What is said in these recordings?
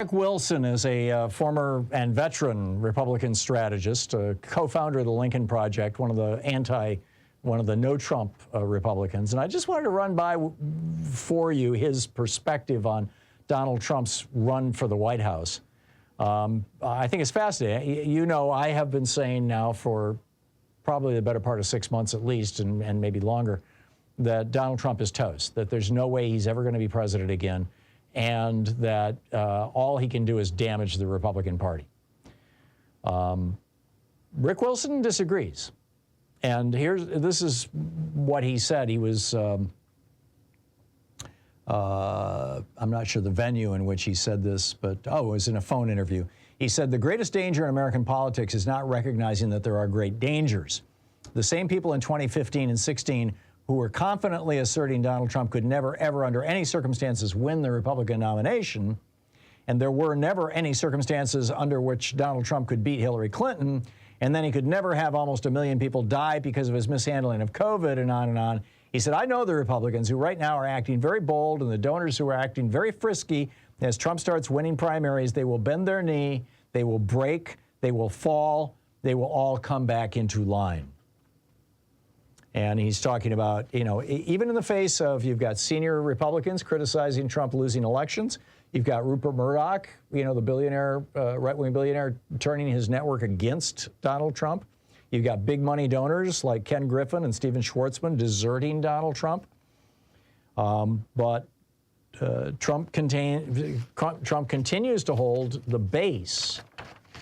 Rick Wilson is a former and veteran Republican strategist, a co-founder of the Lincoln Project, one of the no-Trump Republicans. And I just wanted to run by for you his perspective on Donald Trump's run for the White House. I think it's fascinating. You know, I have been saying now for probably the better part of 6 months at least, and maybe longer, that Donald Trump is toast, that there's no way he's ever going to be president again, and that all he can do is damage the Republican Party. Rick Wilson disagrees. And this is what he said. He was, I'm not sure the venue in which he said this, but, it was in a phone interview. He said, "The greatest danger in American politics is not recognizing that there are great dangers. The same people in 2015 and 16 who were confidently asserting Donald Trump could never, ever, under any circumstances, win the Republican nomination, and there were never any circumstances under which Donald Trump could beat Hillary Clinton, and then he could never have almost 1 million people die because of his mishandling of COVID," and on and on. He said, "I know the Republicans who right now are acting very bold and the donors who are acting very frisky. As Trump starts winning primaries, they will bend their knee, they will break, they will fall, they will all come back into line." And he's talking about, you know, even in the face of, you've got senior Republicans criticizing Trump losing elections. You've got Rupert Murdoch, you know, the billionaire, right-wing billionaire, turning his network against Donald Trump. You've got big money donors like Ken Griffin and Stephen Schwartzman deserting Donald Trump. But Trump continues to hold the base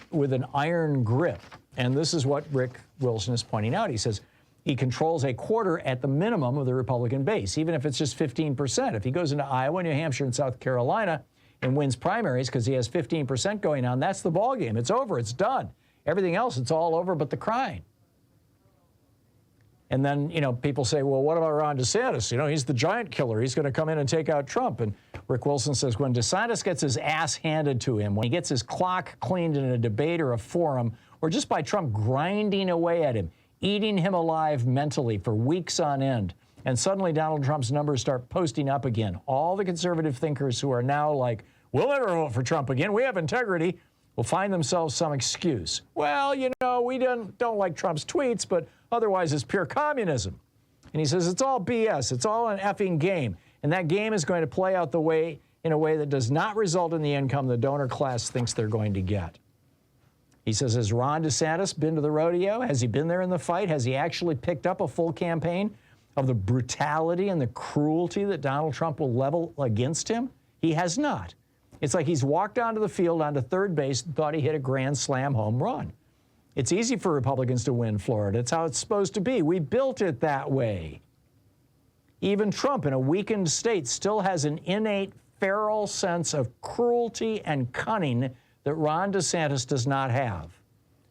with an iron grip. And this is what Rick Wilson is pointing out. He says he controls a quarter at the minimum of the Republican base, even if it's just 15%. If he goes into Iowa, New Hampshire, and South Carolina and wins primaries because he has 15% going on, that's the ballgame. It's over. It's done. Everything else, it's all over but the crying. And then, you know, people say, well, what about Ron DeSantis? You know, he's the giant killer. He's going to come in and take out Trump. And Rick Wilson says when DeSantis gets his ass handed to him, when he gets his clock cleaned in a debate or a forum, or just by Trump grinding away at him, eating him alive mentally for weeks on end, and suddenly Donald Trump's numbers start posting up again, all the conservative thinkers who are now like, we'll never vote for Trump again, we have integrity, will find themselves some excuse. Well, you know, we don't like Trump's tweets, but otherwise it's pure communism. And he says it's all BS. It's all an effing game. And that game is going to play out in a way that does not result in the income the donor class thinks they're going to get. He says, has Ron DeSantis been to the rodeo? Has he been there in the fight? Has he actually picked up a full campaign of the brutality and the cruelty that Donald Trump will level against him? He has not. It's like he's walked onto the field, onto third base, and thought he hit a grand slam home run. It's easy for Republicans to win Florida. It's how it's supposed to be. We built it that way. Even Trump, in a weakened state, still has an innate feral sense of cruelty and cunning that Ron DeSantis does not have.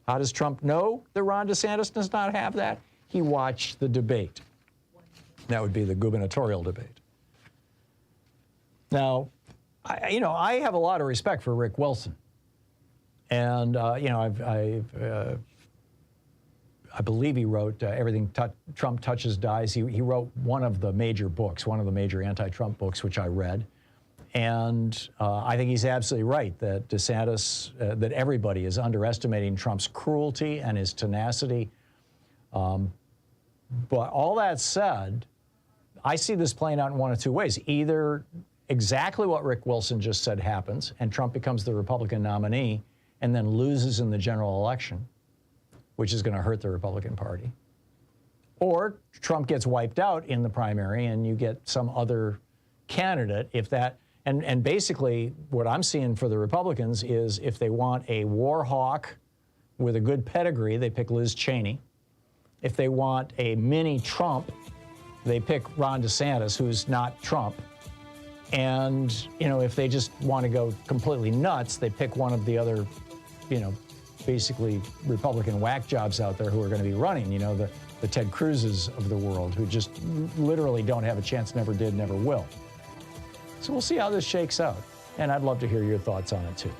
How does Trump know that Ron DeSantis does not have that? He watched the debate. That would be the gubernatorial debate. Now, I have a lot of respect for Rick Wilson. And, you know, I believe he wrote Everything Trump Touches Dies. He wrote one of the major books, one of the major anti-Trump books, which I read. And I think he's absolutely right that DeSantis, that everybody is underestimating Trump's cruelty and his tenacity. But all that said, I see this playing out in one of two ways. Either exactly what Rick Wilson just said happens, and Trump becomes the Republican nominee and then loses in the general election, which is going to hurt the Republican Party. Or Trump gets wiped out in the primary and you get some other candidate. And basically what I'm seeing for the Republicans is if they want a war hawk with a good pedigree, they pick Liz Cheney. If they want a mini Trump, they pick Ron DeSantis, who's not Trump. And, you know, if they just want to go completely nuts, they pick one of the other, you know, basically Republican whack jobs out there who are going to be running, you know, the Ted Cruzes of the world, who just literally don't have a chance, never did, never will. So we'll see how this shakes out. And I'd love to hear your thoughts on it, too.